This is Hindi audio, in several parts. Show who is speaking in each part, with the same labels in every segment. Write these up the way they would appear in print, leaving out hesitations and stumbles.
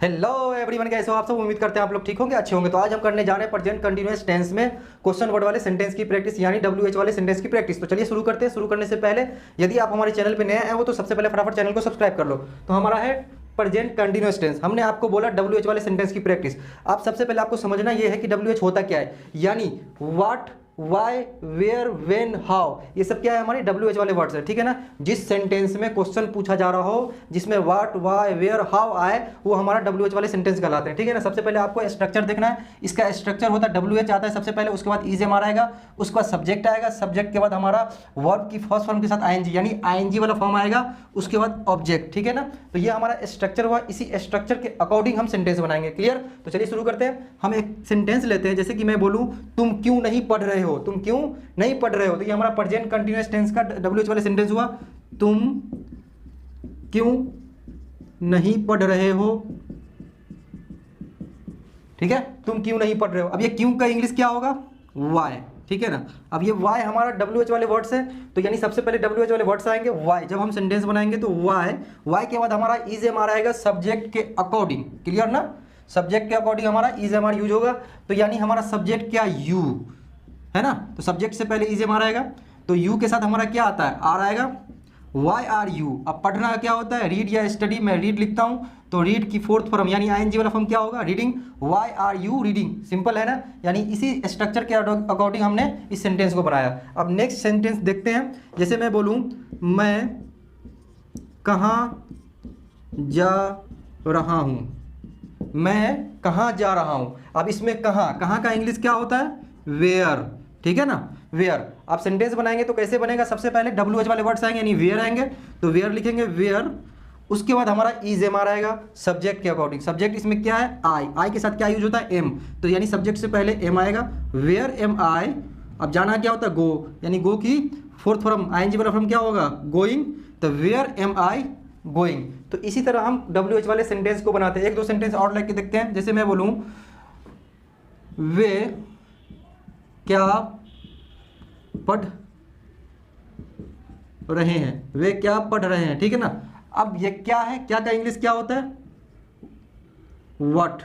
Speaker 1: हेलो एवरीवन, कैसे हो आप सब। उम्मीद करते हैं आप लोग ठीक होंगे, अच्छे होंगे। तो आज हम करने जा रहे हैं प्रेजेंट कंटीन्यूअस टेंस में क्वेश्चन वर्ड वाले सेंटेंस की प्रैक्टिस, यानी WH वाले सेंटेंस की प्रैक्टिस। तो चलिए शुरू करते हैं। शुरू करने से पहले यदि आप हमारे चैनल पे नए हैं हो तो सबसे पहले फटाफट चैनल को सब्सक्राइब कर लो। तो हमारा है प्रेजेंट कंटीन्यूअस टेंस। हमने आपको बोला WH वाले सेंटेंस की प्रैक्टिस। आप सबसे पहले आपको समझना यह है कि WH होता क्या है, यानी what, why, where, when, how, ये सब क्या है, हमारे WH वाले वर्ड्स है। ठीक है ना। जिस सेंटेंस में क्वेश्चन पूछा जा रहा हो, जिसमें व्हाट, वाई, वेयर, हाउ आए, वो हमारा WH वाले सेंटेंस कहलाते हैं। ठीक है ना। सबसे पहले आपको स्ट्रक्चर देखना है। इसका स्ट्रक्चर होता है WH आता है सबसे पहले, उसके बाद EZMR आएगा, उसके बाद सब्जेक्ट आएगा, सब्जेक्ट के बाद हमारा वर्ब की फर्स्ट फॉर्म के साथ ING, यानी ING वाला फॉर्म आएगा, उसके बाद ऑब्जेक्ट। ठीक है ना। तो ये हमारा स्ट्रक्चर हुआ। इसी स्ट्रक्चर के अकॉर्डिंग हम सेंटेंस बनाएंगे। क्लियर। तो चलिए शुरू करते हैं। हम एक सेंटेंस लेते हैं, जैसे कि मैं बोलूं तुम क्यों नहीं पढ़ रहे हो, तुम क्यों नहीं पढ़ रहे हो। तो ये हमारा प्रेजेंट कंटीन्यूअस टेंस का WH वाले सेंटेंस हुआ। तुम क्यों नहीं पढ़ रहे हो। ठीक है, तुम क्यों नहीं पढ़ रहे हो। अब ये क्यों का इंग्लिश क्या होगा, वाई। ठीक है ना। अब ये वाई हमारा WH वाले वर्ड्स है, तो यानी सबसे पहले WH वाले वर्ड्स आएंगे वाई। जब हम सेंटेंस बनाएंगे तो वाई, वाई के बाद हमारा EZMR आएगा सब्जेक्ट के अकॉर्डिंग। क्लियर ना। सब्जेक्ट के अकॉर्डिंग हमारा EZMR यूज होगा। तो यानी हमारा सब्जेक्ट क्या, यू है ना। तो सब्जेक्ट से पहले EZMR आएगा, तो यू के साथ हमारा क्या आता है, आर आएगा। Why are you. अब पढ़ना क्या होता है, रीड या स्टडी। मैं रीड लिखता हूं तो रीड की फोर्थ फॉर्म यानी ING वाला फॉर्म क्या होगा, reading. Why are you reading. Simple है ना। यानी इसी स्ट्रक्चर के अकॉर्डिंग हमने इस सेंटेंस को बनाया। अब नेक्स्ट सेंटेंस देखते हैं। जैसे मैं बोलूं मैं कहाँ जा रहा हूं, मैं कहाँ जा रहा हूं। अब इसमें कहाँ का इंग्लिश क्या होता है, वेयर। ठीक है ना, वेयर। आप सेंटेंस बनाएंगे तो कैसे बनेगा, सबसे पहले WH वाले वर्ड्स आएंगे यानी वेयर आएंगे, तो वेयर लिखेंगे, वेयर। उसके बाद हमारा EZMR आएगा सब्जेक्ट के अकॉर्डिंग। सब्जेक्ट इसमें क्या है, आई के साथ क्या यूज होता है, एम। तो यानी सब्जेक्ट से पहले एम आएगा, वेयर एम आई। अब जाना क्या होता है, गो, यानी गो की फोर्थ फॉर्म ING वाला फॉर्म क्या होगा, गोइंग। तो वेयर एम आई गोइंग। तो इसी तरह हम WH वाले सेंटेंस को बनाते हैं। एक दो सेंटेंस और लेके देखते हैं। जैसे मैं बोलूं वे क्या पढ़ रहे हैं, वे क्या पढ़ रहे हैं। ठीक है ना। अब ये क्या है, क्या का इंग्लिश क्या होता है, व्हाट।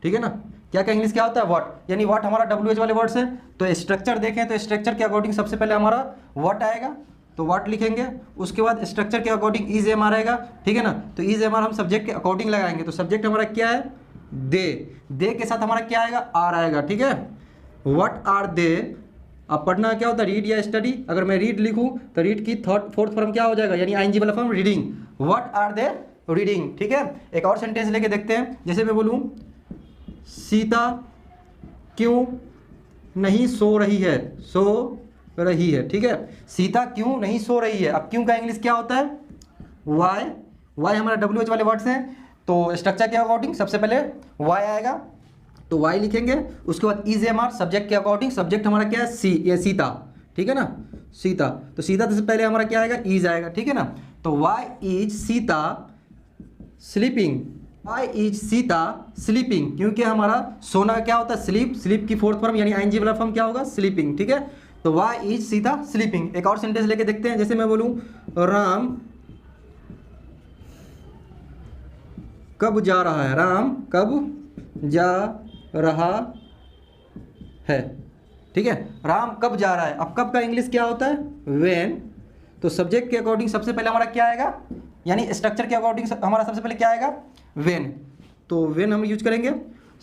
Speaker 1: ठीक है ना। क्या का इंग्लिश क्या होता है, व्हाट। यानी व्हाट हमारा WH वाले वर्ड्स है। तो स्ट्रक्चर देखें तो स्ट्रक्चर के अकॉर्डिंग सबसे पहले हमारा व्हाट आएगा, तो व्हाट लिखेंगे। उसके बाद स्ट्रक्चर के अकॉर्डिंग EZMR आएगा। ठीक है ना। तो EZMR हम सब्जेक्ट के अकॉर्डिंग लगाएंगे। तो सब्जेक्ट हमारा क्या है, दे के साथ हमारा क्या आएगा, आर आएगा। ठीक है, व्हाट आर दे। अब पढ़ना क्या होता है, रीड या स्टडी। अगर मैं रीड लिखूं तो रीड की फोर्थ फॉर्म क्या हो जाएगा, यानी ING वाला form, reading. What are they reading. ठीक है। एक और सेंटेंस लेके देखते हैं। जैसे मैं बोलूं सीता क्यों नहीं सो रही है, सो रही है। ठीक है, सीता क्यों नहीं सो रही है। अब क्यों का इंग्लिश क्या होता है, वाई। वाई हमारा WH वाले वर्ड्स हैं। तो स्ट्रक्चर के अकॉर्डिंग सबसे पहले वाई आएगा, तो वाई लिखेंगे। उसके बाद EZMR सब्जेक्ट के अकॉर्डिंग। सब्जेक्ट हमारा क्या है, ये सीता। ठीक है ना, सीता। तो सीता से पहले हमारा क्या आएगा, ईज आएगा। ठीक है ना। तो why is Sita sleeping, why is Sita sleeping. क्योंकि हमारा सोना क्या होता है, स्लीप। स्लीप की फोर्थ फॉर्म यानी ING वाला फॉर्म क्या होगा, स्लीपिंग। ठीक है। तो वाई इज सीता स्लीपिंग। एक और सेंटेंस लेके देखते हैं। जैसे मैं बोलूं राम कब जा रहा है, राम कब जा रहा है। ठीक है, राम कब जा रहा है। अब कब का इंग्लिश क्या होता है, वेन। तो सब्जेक्ट के अकॉर्डिंग सबसे पहले हमारा क्या आएगा, यानी स्ट्रक्चर के अकॉर्डिंग हमारा सबसे पहले क्या आएगा, वेन। तो वेन हम यूज करेंगे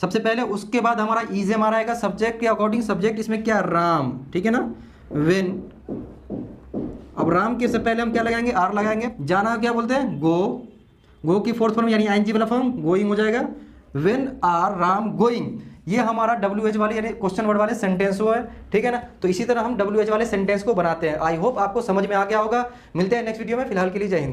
Speaker 1: सबसे पहले। उसके बाद हमारा EZMR आएगा सब्जेक्ट के अकॉर्डिंग। सब्जेक्ट इसमें क्या, राम। ठीक है ना, वेन। अब राम के से पहले हम क्या लगाएंगे, आर लगाएंगे। जाना क्या बोलते हैं, गो। गो की फोर्थ फॉर्म यानी ING वाला फॉर्म, गोइंग हो जाएगा। When are Ram going. ये हमारा WH वाले यानी क्वेश्चन वर्ड वाले सेंटेंस हुआ है। ठीक है ना। तो इसी तरह हम WH वाले सेंटेंस को बनाते हैं। आई होप आपको समझ में आ गया होगा। मिलते हैं नेक्स्ट वीडियो में। फिलहाल के लिए जय हिंद।